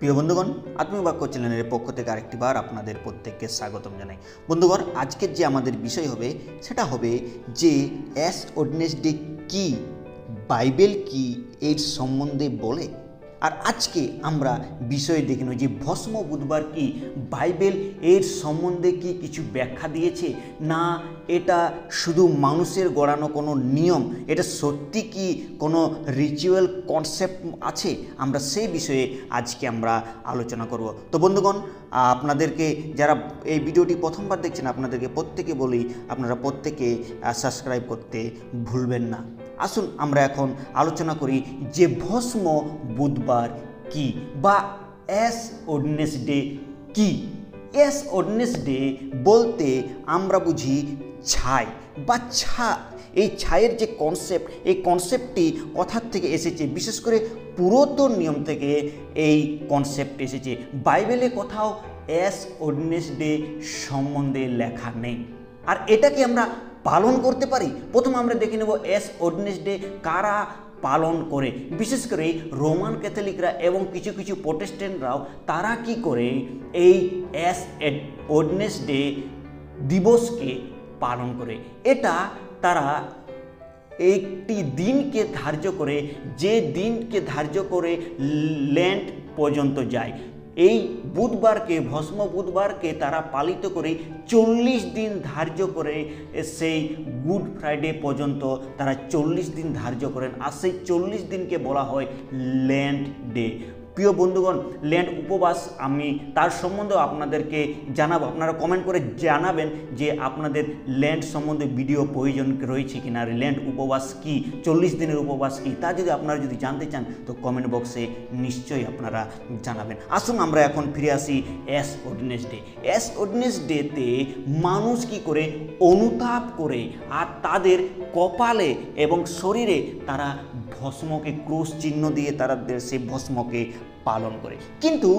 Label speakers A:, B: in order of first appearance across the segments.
A: প্রিয় বন্ধুগণ, আত্মীয় বাক্য চ্যানেলের পক্ষ থেকে আরেকটি বার আপনাদের প্রত্যেককে স্বাগতম জানাই। বন্ধুগণ, আজকের যে আমাদের বিষয় হবে সেটা হবে যে অ্যাশ ওয়েডনেসডে কি, বাইবেল কি এর সম্বন্ধে বলে। আর আজকে আমরা বিষয় দেখে নেব যে ভস্ম বুধবার কি, বাইবেল এর সম্বন্ধে কি কিছু ব্যাখ্যা দিয়েছে, না এটা শুধু মানুষের গড়ানো কোনো নিয়ম, এটা সত্যি কি কোনো রিচুয়াল কনসেপ্ট আছে, আমরা সেই বিষয়ে আজকে আমরা আলোচনা করব। তো বন্ধুগণ, আপনাদেরকে যারা এই ভিডিওটি প্রথমবার দেখছেন আপনাদেরকে প্রত্যেকে বলি, আপনারা প্রত্যেকে সাবস্ক্রাইব করতে ভুলবেন না। আসুন আমরা এখন আলোচনা করি যে ভস্ম বুধবার কি বা অ্যাশ ওয়েডনেসডে কি। অ্যাশ ওয়েডনেসডে বলতে আমরা বুঝি ছাই বা এই ছায়ের যে কনসেপ্ট, এই কনসেপ্টটি কথার থেকে এসেছে, বিশেষ করে পুরাতন নিয়ম থেকে এই কনসেপ্ট এসেছে। বাইবেলে কোথাও অ্যাশ ওয়েডনেসডে সম্বন্ধে লেখা নেই। আর এটাকে আমরা পালন করতে পারি। প্রথম আমরা দেখে নেব অ্যাশ ওয়েডনেসডে কারা পালন করে। বিশেষ করে রোমান ক্যাথলিকরা এবং কিছু কিছু প্রোটেস্ট্যান্টরাও তারা কি করে এই অ্যাশ ওয়েডনেসডে দিবসকে পালন করে। এটা তারা একটি দিনকে ধার্য করে, যে দিনকে ধার্য করে লেন্ট পর্যন্ত যায়। এই বুধবারকে, ভস্ম বুধবারকে তারা পালিত করে 40 দিন ধার্য করে, সেই গুড ফ্রাইডে পর্যন্ত তারা 40 দিন ধার্য করেন। আর সেই 40 দিনকে বলা হয় লেন্ট ডে। প্রিয় বন্ধুগণ, লেন্ট উপবাস আমি তার সম্বন্ধেও আপনাদেরকে জানাবো। আপনারা কমেন্ট করে জানাবেন যে আপনাদের লেন্ট সম্বন্ধে ভিডিও প্রয়োজন রয়েছে কিনা, আর লেন্ট উপবাস কি, 40 দিনের উপবাস কি, তা যদি আপনারা জানতে চান তো কমেন্ট বক্সে নিশ্চয়ই আপনারা জানাবেন। আসুন আমরা এখন ফিরে আসি অ্যাশ ওয়েডনেসডে। অ্যাশ ওয়েডনেসডেতে মানুষ কি করে অনুতাপ করে আর তাদের কপালে এবং শরীরে তারা ভস্মকে ক্রুশ চিহ্ন দিয়ে তারা সেই ভস্মকে পালন করে। কিন্তু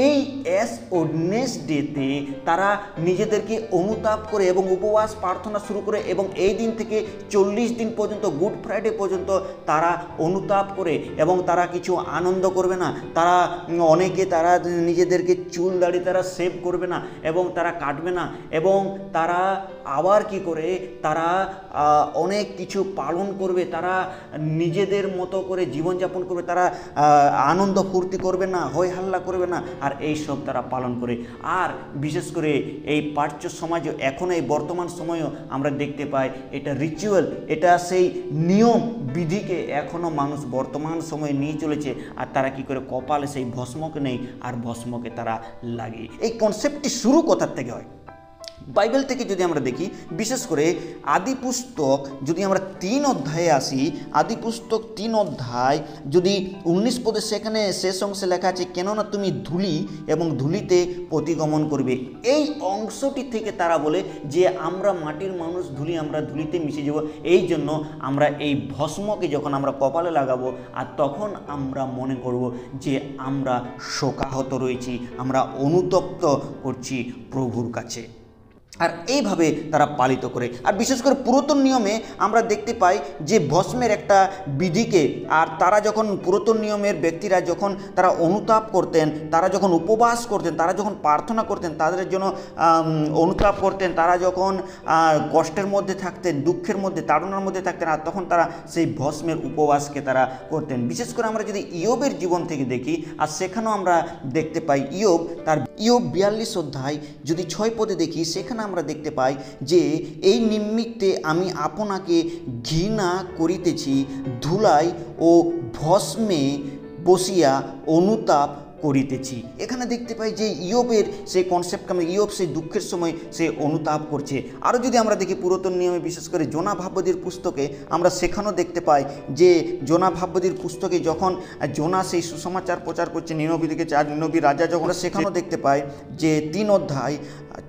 A: এই অ্যাশ ওয়েডনেসডেতে তারা নিজেদেরকে অনুতাপ করে এবং উপবাস প্রার্থনা শুরু করে, এবং এই দিন থেকে 40 দিন পর্যন্ত, গুড ফ্রাইডে পর্যন্ত তারা অনুতাপ করে এবং তারা কিছু আনন্দ করবে না। তারা অনেকে তারা নিজেদেরকে চুল দাড়ি তারা সেভ করবে না এবং তারা কাটবে না, এবং তারা আবার কি করে তারা অনেক কিছু পালন করবে। তারা নিজেদের মতো করে জীবনযাপন করবে, তারা আনন্দ ফুর্তি করবে না, হই হাল্লা করবে না, আর এই সব তারা পালন করে। আর বিশেষ করে এই প্রাচ্য সমাজে এখন এই বর্তমান সময়েও আমরা দেখতে পাই এটা রিচুয়াল, এটা সেই নিয়ম বিধিকে এখনও মানুষ বর্তমান সময়ে নিয়ে চলেছে। আর তারা কি করে কপালে সেই ভস্মকে নেই আর ভস্মকে তারা লাগে। এই কনসেপ্টটি শুরু কোথার থেকে হয়? বাইবেল থেকে যদি আমরা দেখি, বিশেষ করে আদি পুস্তক যদি আমরা 3 অধ্যায়ে আসি, আদি পুস্তক 3 অধ্যায় যদি 19 পদে, সেখানে শেষ অংশে লেখা আছে, কেননা তুমি ধূলি এবং ধূলিতে প্রতিগমন করবে। এই অংশটি থেকে তারা বলে যে আমরা মাটির মানুষ, ধূলি, আমরা ধূলিতে মিশে যাব। এই জন্য আমরা এই ভস্মকে যখন আমরা কপালে লাগাবো আর তখন আমরা মনে করব যে আমরা শোকাহত রয়েছি, আমরা অনুতপ্ত করছি প্রভুর কাছে। আর এইভাবে তারা পালিত করে। আর বিশেষ করে পুরাতন নিয়মে আমরা দেখতে পাই যে ভস্মের একটা বিধিকে, আর তারা যখন পুরাতন নিয়মের ব্যক্তিরা যখন তারা অনুতাপ করতেন, তারা যখন উপবাস করতেন, তারা যখন প্রার্থনা করতেন, তাদের জন্য অনুতাপ করতেন, তারা যখন কষ্টের মধ্যে থাকতেন, দুঃখের মধ্যে, তাড়নার মধ্যে থাকতেন, আর তখন তারা সেই ভস্মের উপবাসকে তারা করতেন। বিশেষ করে আমরা যদি ইয়োবের জীবন থেকে দেখি, আর সেখানেও আমরা দেখতে পাই ইয়োব 42 অধ্যায় যদি 6 পদে দেখি, সেখানে আমরা দেখতে পাই যে এই নিমিত্তে আমি আপনাকে ঘৃণা করিতেছি, ধুলাই ও ভস্মে বসিয়া অনুতাপ করিতেছি। এখানে দেখতে পাই যে ইয়োবের সেই কনসেপ্ট, ইয়োব সেই দুঃখের সময় সে অনুতাপ করছে। আরও যদি আমরা দেখি পুরাতন নিয়মে, বিশেষ করে জোনা ভাববাদীর পুস্তকে আমরা সেখানেও দেখতে পাই যে জোনা ভাববাদীর পুস্তকে যখন জোনা সেই সুসমাচার প্রচার করছে নিনবীদিকে, নিনবী রাজা যখন, সেখানেও দেখতে পাই যে 3 অধ্যায়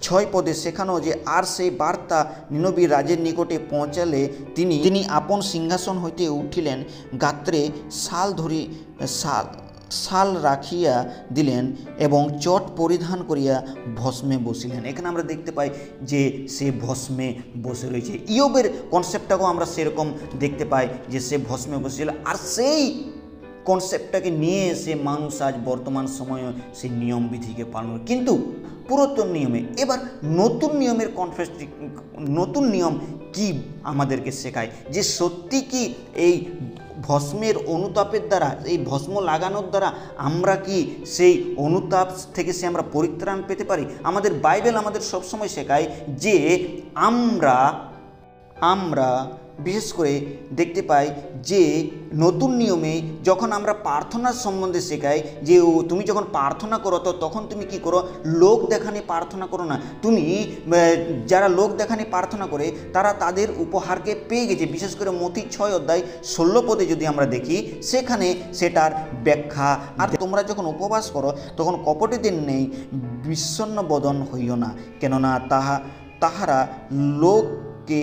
A: 6 পদে সেখানেও যে আর সেই বার্তা নিনবী রাজের নিকটে পৌঁছালে তিনি আপন সিংহাসন হইতে উঠিলেন, গাত্রে শাল রাখিয়া দিলেন এবং চট পরিধান করিয়া ভস্মে বসিলেন। এখানে আমরা দেখতে পাই যে সে ভস্মে বসে রয়েছে। ইয়োবের কনসেপ্টটাকেও আমরা সেরকম দেখতে পাই যে সে ভস্মে বসেছিল। আর সেই কনসেপ্টটাকে নিয়ে এসে মানুষ আজ বর্তমান সময়ে সেই নিয়মবিধিকে পালন করে। কিন্তু পুরাতন নিয়মে এবার নতুন নিয়মের নতুন নিয়ম কি আমাদেরকে শেখায়, যে সত্যি কি এই ভস্মের অনুতাপের দ্বারা, এই ভস্ম লাগানোর দ্বারা আমরা কি সেই অনুতাপ থেকে আমরা পরিত্রাণ পেতে পারি। আমাদের বাইবেল আমাদের সবসময় শেখায় যে আমরা বিশেষ করে দেখতে পাই যে নতুন নিয়মে যখন আমরা প্রার্থনার সম্বন্ধে শেখাই যে তুমি যখন প্রার্থনা করো তো তখন তুমি কি করো, লোক দেখানি প্রার্থনা করো না। তুমি যারা লোক দেখানি প্রার্থনা করে তারা তাদের উপহারকে পেয়ে গেছে। বিশেষ করে মথি 6:16 যদি আমরা দেখি সেখানে সেটার ব্যাখ্যা। আর তোমরা যখন উপবাস করো তখন কপটীদের নেই বিষণ্ণ বদন হইও না, কেননা তাহারা লোককে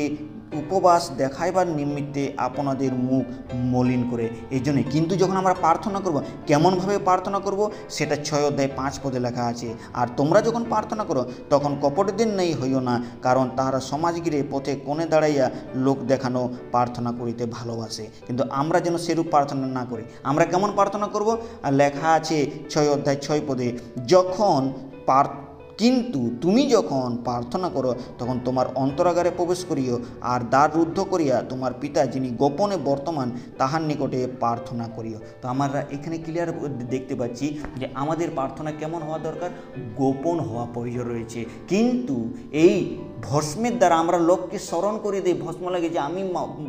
A: উপবাস দেখাইবার নিমিত্তে আপনাদের মুখ মলিন করে। এই জন্যে কিন্তু যখন আমরা প্রার্থনা করব, কেমনভাবে প্রার্থনা করব সেটা 6:5 লেখা আছে। আর তোমরা যখন প্রার্থনা করো তখন কপটদের নেই হইও না, কারণ তাহারা সমাজগিরে পথে কোণে দাঁড়াইয়া লোক দেখানো প্রার্থনা করিতে ভালোবাসে। কিন্তু আমরা যেন সেরূপ প্রার্থনা না করি। আমরা কেমন প্রার্থনা করব, আর লেখা আছে 6:6 যখন কিন্তু তুমি যখন প্রার্থনা করো তখন তোমার অন্তরাগারে প্রবেশ করিও, আর দ্বার রুদ্ধ করিয়া তোমার পিতা যিনি গোপনে বর্তমান তাহার নিকটে প্রার্থনা করিও। তো আমরা এখানে ক্লিয়ার দেখতে পাচ্ছি যে আমাদের প্রার্থনা কেমন হওয়া দরকার, গোপন হওয়া প্রয়োজন রয়েছে। কিন্তু এই ভস্মের দ্বারা আমরা লোককে স্মরণ করে দিই, ভস্ম লাগে যে আমি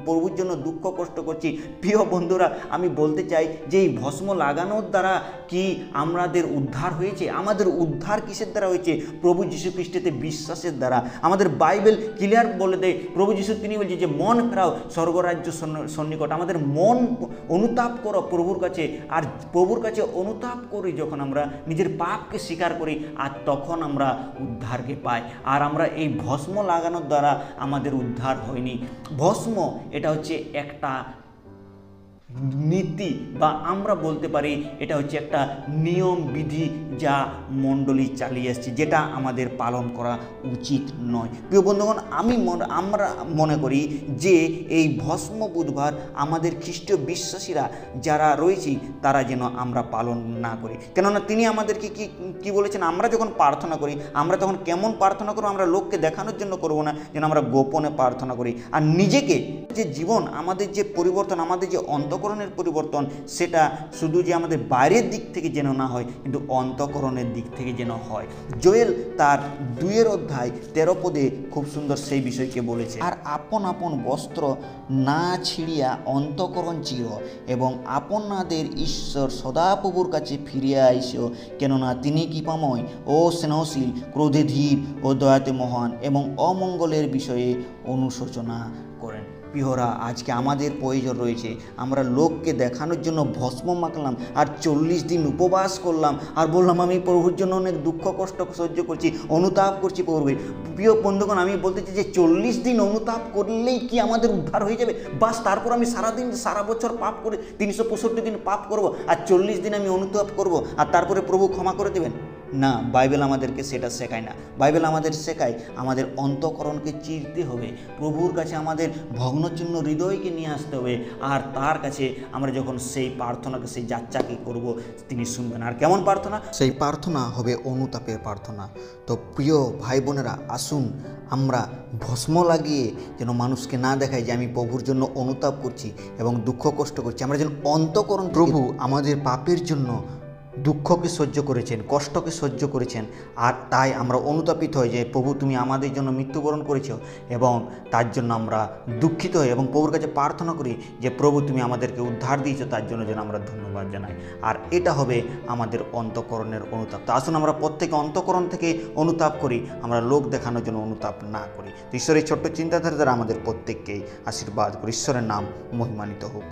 A: প্রভুর জন্য দুঃখ কষ্ট করছি। প্রিয় বন্ধুরা, আমি বলতে চাই যে এই ভস্ম লাগানোর দ্বারা কি আমাদের উদ্ধার হয়েছে? আমাদের উদ্ধার কিসের দ্বারা হয়েছে? প্রভু যীশু খ্রিস্টেতে বিশ্বাসের দ্বারা। আমাদের বাইবেল ক্লিয়ার বলে দেয়, প্রভু যীশু তিনি বলছে যে মন ফেরাও স্বর্গরাজ্য সন্নিকট। আমাদের মন অনুতাপ করো প্রভুর কাছে, আর প্রভুর কাছে অনুতাপ করি যখন আমরা নিজের পাপকে স্বীকার করি, আর তখন আমরা উদ্ধারকে পাই। আর আমরা এই ভস্ম লাগানোর দ্বারা আমাদের উদ্ধার হয়নি। ভস্ম এটা হচ্ছে একটা নীতি, বা আমরা বলতে পারি এটা হচ্ছে একটা নিয়ম বিধি যা মণ্ডলী চালিয়ে এসেছে, যেটা আমাদের পালন করা উচিত নয়। প্রিয় বন্ধুগণ, আমরা মনে করি যে এই ভস্ম বুধবার আমাদের খ্রিস্টীয় বিশ্বাসীরা যারা রয়েছি তারা যেন আমরা পালন না করি। কেননা তিনি আমাদেরকে কি বলেছেন, আমরা যখন প্রার্থনা করি আমরা তখন কেমন প্রার্থনা করবো, আমরা লোককে দেখানোর জন্য করব না, যেন আমরা গোপনে প্রার্থনা করি। আর নিজেকে যে জীবন, আমাদের যে পরিবর্তন, আমাদের যে অন্তঃকরণের পরিবর্তন, সেটা শুধু যে আমাদের বাইরের দিক থেকে যেন না হয়, কিন্তু অন্তঃকরণের দিক থেকে যেন হয়। জোয়েল তার 2:13 খুব সুন্দর সেই বিষয়কে বলেছে, আর আপন আপন বস্ত্র না ছিঁড়িয়া অন্তঃকরণ চির, এবং আপনাদের ঈশ্বর সদাপ্রভুর কাছে ফিরিয়া আইসো, কেননা তিনি কৃপাময় ও স্নেহশীল, ক্রোধে ধীর ও দয়াতে মহান, এবং অমঙ্গলের বিষয়ে অনুশোচনা করেন। প্রিয়রা, আজকে আমাদের প্রয়োজন রয়েছে, আমরা লোককে দেখানোর জন্য ভস্ম মাখলাম আর 40 দিন উপবাস করলাম আর বললাম আমি প্রভুর জন্য অনেক দুঃখ কষ্ট সহ্য করছি, অনুতাপ করছি প্রভুর। প্রিয় বন্ধুগণ, আমি বলতে চাই যে 40 দিন অনুতাপ করলেই কি আমাদের উদ্ধার হয়ে যাবে? বাস তারপর আমি সারা বছর পাপ করে 365 দিন পাপ করব, আর 40 দিন আমি অনুতাপ করব, আর তারপরে প্রভু ক্ষমা করে দেবেন? না, বাইবেল আমাদেরকে সেটা শেখায় না। বাইবেল আমাদের শেখায় আমাদের অন্তঃকরণকে চিরতে হবে, প্রভুর কাছে আমাদের ভগ্নচিহ্ন হৃদয়কে নিয়ে আসতে হবে, আর তার কাছে আমরা যখন সেই প্রার্থনাকে, সেই যাচ্চাকে করব, তিনি শুনবেন। আর কেমন প্রার্থনা? সেই প্রার্থনা হবে অনুতাপের প্রার্থনা। তো প্রিয় ভাই বোনেরা, আসুন আমরা ভস্ম লাগিয়ে যেন মানুষকে না দেখাই যে আমি প্রভুর জন্য অনুতাপ করছি এবং দুঃখ কষ্ট করছি। আমরা যেন অন্তঃকরণ, প্রভু আমাদের পাপের জন্য দুঃখকে সহ্য করেছেন, কষ্টকে সহ্য করেছেন, আর তাই আমরা অনুতাপিত হই যে প্রভু তুমি আমাদের জন্য মৃত্যুবরণ করেছ, এবং তার জন্য আমরা দুঃখিত হই এবং প্রভুর কাছে প্রার্থনা করি যে প্রভু তুমি আমাদেরকে উদ্ধার দিয়েছো, তার জন্য যেন আমরা ধন্যবাদ জানাই। আর এটা হবে আমাদের অন্তঃকরণের অনুতাপ। তো আসুন আমরা প্রত্যেকে অন্তঃকরণ থেকে অনুতাপ করি, আমরা লোক দেখানোর জন্য অনুতাপ না করি। তো ঈশ্বরের ছোট্ট চিন্তাধারা দ্বারা আমাদের প্রত্যেককেই আশীর্বাদ করি। ঈশ্বরের নাম মহিমান্বিত হোক।